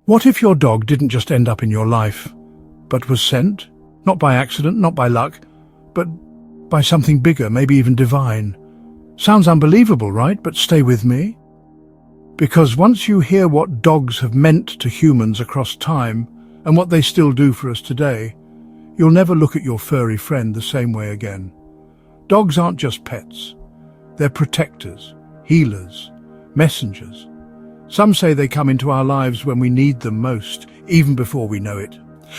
What if your dog didn't just end up in your life, but was sent? Not by accident, not by luck, but by something bigger, maybe even divine. Sounds unbelievable, right? But stay with me. Because once you hear what dogs have meant to humans across time, and what they still do for us today, you'll never look at your furry friend the same way again. Dogs aren't just pets. They're protectors, healers, messengers. Some say they come into our lives when we need them most, even before we know it.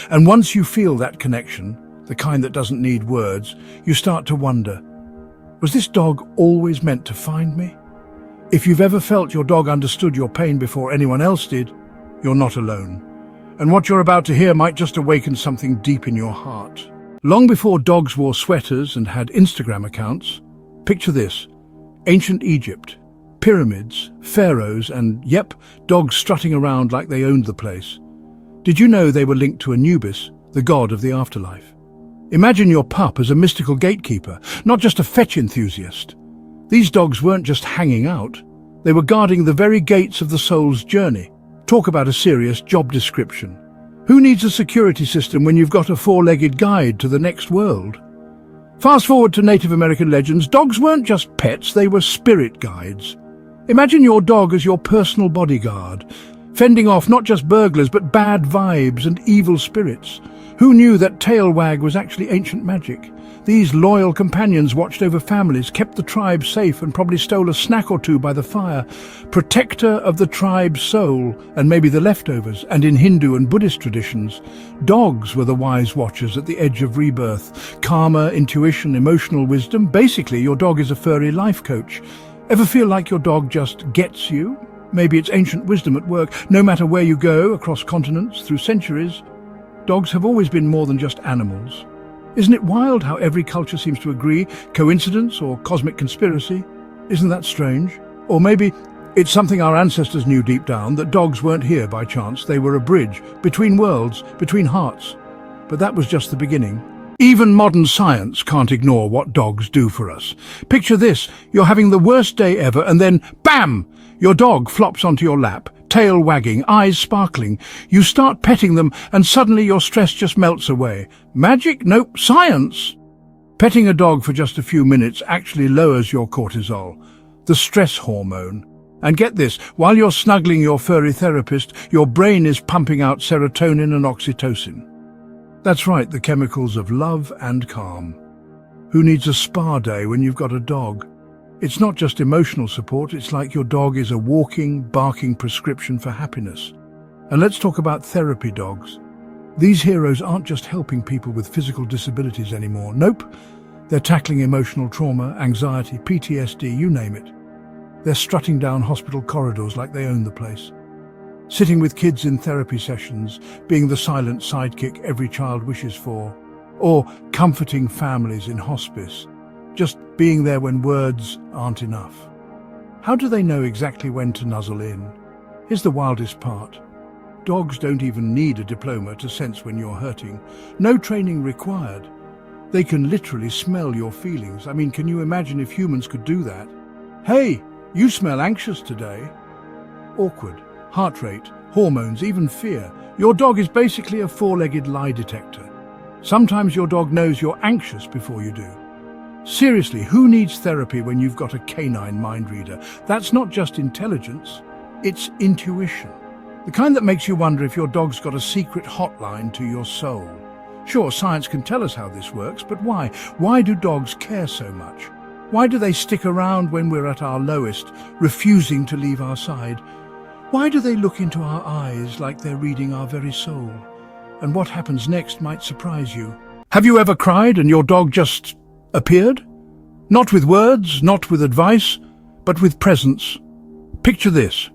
And once you feel that connection, the kind that doesn't need words, you start to wonder, was this dog always meant to find me? If you've ever felt your dog understood your pain before anyone else did, you're not alone. And what you're about to hear might just awaken something deep in your heart. Long before dogs wore sweaters and had Instagram accounts, picture this: ancient Egypt, pyramids, pharaohs, and, yep, dogs strutting around like they owned the place. Did you know they were linked to Anubis, the god of the afterlife? Imagine your pup as a mystical gatekeeper, not just a fetch enthusiast. These dogs weren't just hanging out. They were guarding the very gates of the soul's journey. Talk about a serious job description. Who needs a security system when you've got a four-legged guide to the next world? Fast forward to Native American legends, dogs weren't just pets, they were spirit guides. Imagine your dog as your personal bodyguard, fending off not just burglars but bad vibes and evil spirits. Who knew that tail wag was actually ancient magic? These loyal companions watched over families, kept the tribe safe, and probably stole a snack or two by the fire. Protector of the tribe's soul, and maybe the leftovers. And in Hindu and Buddhist traditions, dogs were the wise watchers at the edge of rebirth. Karma, intuition, emotional wisdom. Basically, your dog is a furry life coach. Ever feel like your dog just gets you? Maybe it's ancient wisdom at work. No matter where you go, across continents, through centuries, dogs have always been more than just animals. Isn't it wild how every culture seems to agree? Coincidence or cosmic conspiracy? Isn't that strange? Or maybe it's something our ancestors knew deep down, that dogs weren't here by chance. They were a bridge between worlds, between hearts. But that was just the beginning. Even modern science can't ignore what dogs do for us. Picture this: you're having the worst day ever, and then, bam! Your dog flops onto your lap, tail wagging, eyes sparkling. You start petting them, and suddenly your stress just melts away. Magic? Nope, science! Petting a dog for just a few minutes actually lowers your cortisol, the stress hormone. And get this, while you're snuggling your furry therapist, your brain is pumping out serotonin and oxytocin. That's right, the chemicals of love and calm. Who needs a spa day when you've got a dog? It's not just emotional support, it's like your dog is a walking, barking prescription for happiness. And let's talk about therapy dogs. These heroes aren't just helping people with physical disabilities anymore. Nope, they're tackling emotional trauma, anxiety, PTSD, you name it. They're strutting down hospital corridors like they own the place. Sitting with kids in therapy sessions, being the silent sidekick every child wishes for. Or comforting families in hospice, just being there when words aren't enough. How do they know exactly when to nuzzle in? Here's the wildest part. Dogs don't even need a diploma to sense when you're hurting. No training required. They can literally smell your feelings. I mean, can you imagine if humans could do that? Hey, you smell anxious today. Awkward. Heart rate, hormones, even fear. Your dog is basically a four-legged lie detector. Sometimes your dog knows you're anxious before you do. Seriously, who needs therapy when you've got a canine mind reader? That's not just intelligence, it's intuition. The kind that makes you wonder if your dog's got a secret hotline to your soul. Sure, science can tell us how this works, but why? Why do dogs care so much? Why do they stick around when we're at our lowest, refusing to leave our side? Why do they look into our eyes like they're reading our very soul? And what happens next might surprise you. Have you ever cried and your dog just appeared? Not with words, not with advice, but with presence. Picture this.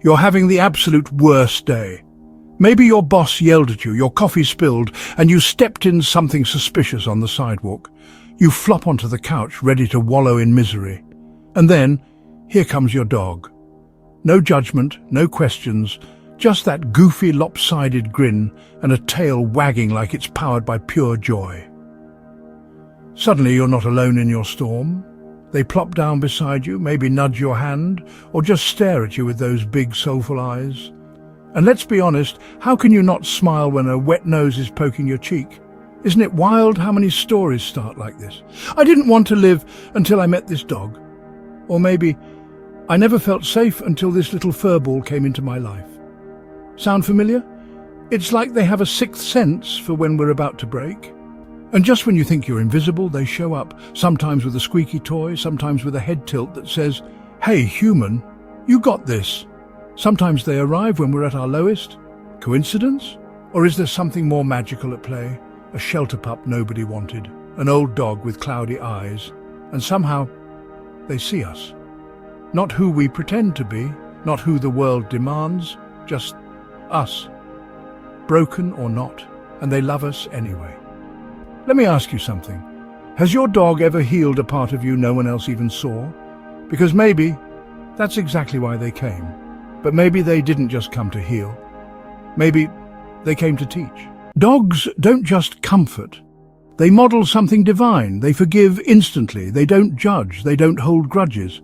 You're having the absolute worst day. Maybe your boss yelled at you, your coffee spilled, and you stepped in something suspicious on the sidewalk. You flop onto the couch, ready to wallow in misery. And then, here comes your dog. No judgment, no questions, just that goofy, lopsided grin and a tail wagging like it's powered by pure joy. Suddenly you're not alone in your storm. They plop down beside you, maybe nudge your hand, or just stare at you with those big, soulful eyes. And let's be honest, how can you not smile when a wet nose is poking your cheek? Isn't it wild how many stories start like this? I didn't want to live until I met this dog. Or maybe, I never felt safe until this little furball came into my life. Sound familiar? It's like they have a sixth sense for when we're about to break. And just when you think you're invisible, they show up, sometimes with a squeaky toy, sometimes with a head tilt that says, "Hey, human, you got this." Sometimes they arrive when we're at our lowest. Coincidence? Or is there something more magical at play? A shelter pup nobody wanted, an old dog with cloudy eyes, and somehow they see us. Not who we pretend to be, not who the world demands, just us. Broken or not, and they love us anyway. Let me ask you something. Has your dog ever healed a part of you no one else even saw? Because maybe that's exactly why they came. But maybe they didn't just come to heal. Maybe they came to teach. Dogs don't just comfort. They model something divine. They forgive instantly. They don't judge. They don't hold grudges.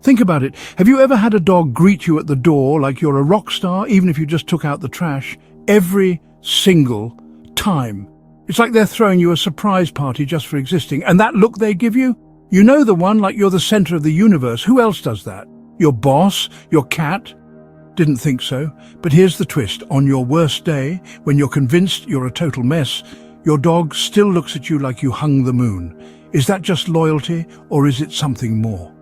Think about it. Have you ever had a dog greet you at the door like you're a rock star, even if you just took out the trash? Every single time. It's like they're throwing you a surprise party just for existing. And that look they give you? You know the one like you're the center of the universe. Who else does that? Your boss? Your cat? Didn't think so. But here's the twist. On your worst day, when you're convinced you're a total mess, your dog still looks at you like you hung the moon. Is that just loyalty, or is it something more?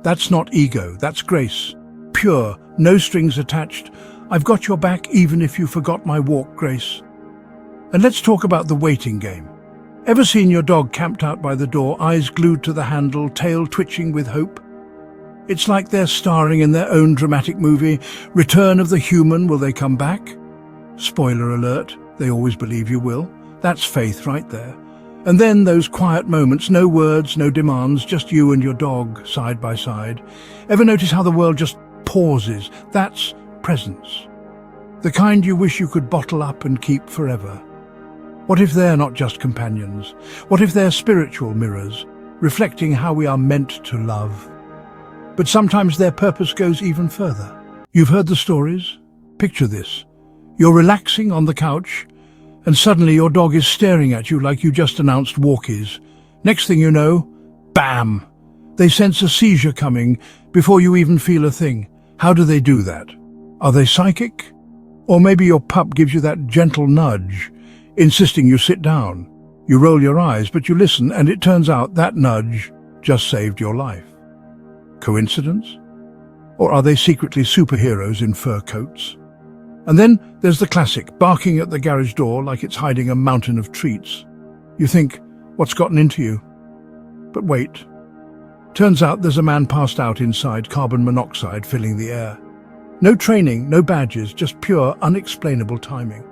That's not ego, that's grace. Pure, no strings attached. I've got your back even if you forgot my walk, Grace. And let's talk about the waiting game. Ever seen your dog camped out by the door, eyes glued to the handle, tail twitching with hope? It's like they're starring in their own dramatic movie. Return of the human, will they come back? Spoiler alert, they always believe you will. That's faith right there. And then those quiet moments, no words, no demands, just you and your dog side by side. Ever notice how the world just pauses? That's presence. The kind you wish you could bottle up and keep forever. What if they're not just companions? What if they're spiritual mirrors, reflecting how we are meant to love? But sometimes their purpose goes even further. You've heard the stories? Picture this. You're relaxing on the couch, and suddenly your dog is staring at you like you just announced walkies. Next thing you know, bam! They sense a seizure coming before you even feel a thing. How do they do that? Are they psychic? Or maybe your pup gives you that gentle nudge, insisting you sit down. You roll your eyes, but you listen, and it turns out that nudge just saved your life. Coincidence? Or are they secretly superheroes in fur coats? And then there's the classic, barking at the garage door like it's hiding a mountain of treats. You think, what's gotten into you? But wait. Turns out there's a man passed out inside, carbon monoxide filling the air. No training, no badges, just pure, unexplainable timing.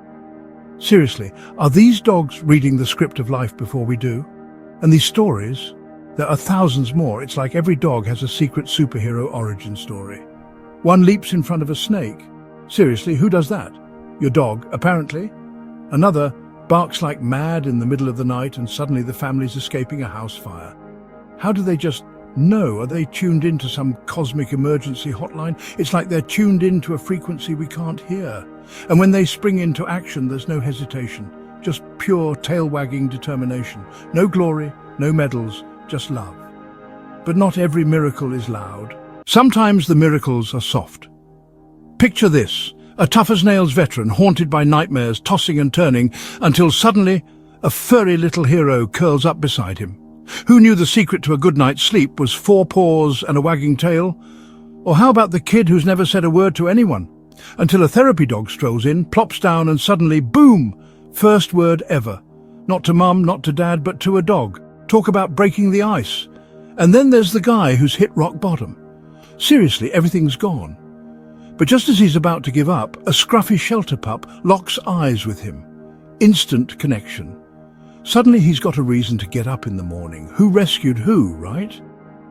Seriously, are these dogs reading the script of life before we do? And these stories? There are thousands more. It's like every dog has a secret superhero origin story. One leaps in front of a snake. Seriously, who does that? Your dog, apparently. Another barks like mad in the middle of the night and suddenly the family's escaping a house fire. How do they just know? Are they tuned into some cosmic emergency hotline? It's like they're tuned into a frequency we can't hear. And when they spring into action, there's no hesitation. Just pure tail-wagging determination. No glory, no medals, just love. But not every miracle is loud. Sometimes the miracles are soft. Picture this, a tough-as-nails veteran haunted by nightmares, tossing and turning, until suddenly a furry little hero curls up beside him. Who knew the secret to a good night's sleep was 4 paws and a wagging tail? Or how about the kid who's never said a word to anyone? Until a therapy dog strolls in, plops down, and suddenly, boom! First word ever. Not to mum, not to dad, but to a dog. Talk about breaking the ice. And then there's the guy who's hit rock bottom. Seriously, everything's gone. But just as he's about to give up, a scruffy shelter pup locks eyes with him. Instant connection. Suddenly he's got a reason to get up in the morning. Who rescued who, right?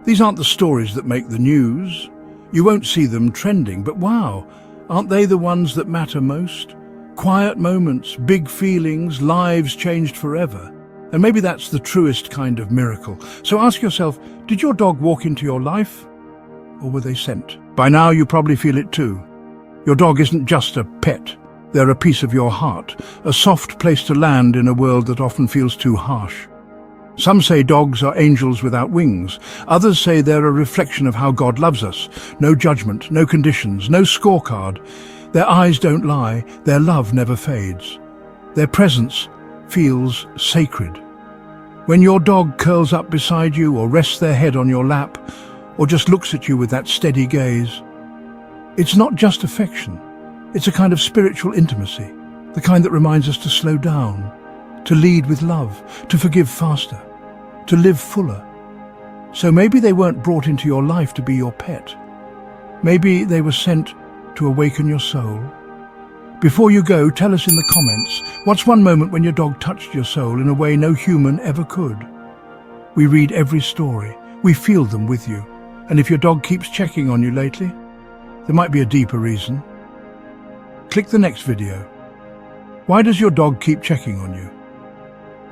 These aren't the stories that make the news. You won't see them trending, but wow, aren't they the ones that matter most? Quiet moments, big feelings, lives changed forever. And maybe that's the truest kind of miracle. So ask yourself, did your dog walk into your life? Or were they sent? By now you probably feel it too. Your dog isn't just a pet. They're a piece of your heart, a soft place to land in a world that often feels too harsh. Some say dogs are angels without wings. Others say they're a reflection of how God loves us. No judgment, no conditions, no scorecard. Their eyes don't lie, their love never fades. Their presence feels sacred. When your dog curls up beside you or rests their head on your lap or just looks at you with that steady gaze, it's not just affection. It's a kind of spiritual intimacy, the kind that reminds us to slow down, to lead with love, to forgive faster, to live fuller. So maybe they weren't brought into your life to be your pet. Maybe they were sent to awaken your soul. Before you go, tell us in the comments, what's one moment when your dog touched your soul in a way no human ever could? We read every story. We feel them with you. And if your dog keeps checking on you lately, there might be a deeper reason. Click the next video. Why does your dog keep checking on you?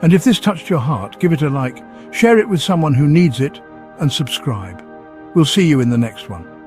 And if this touched your heart, give it a like, share it with someone who needs it, and subscribe. We'll see you in the next one.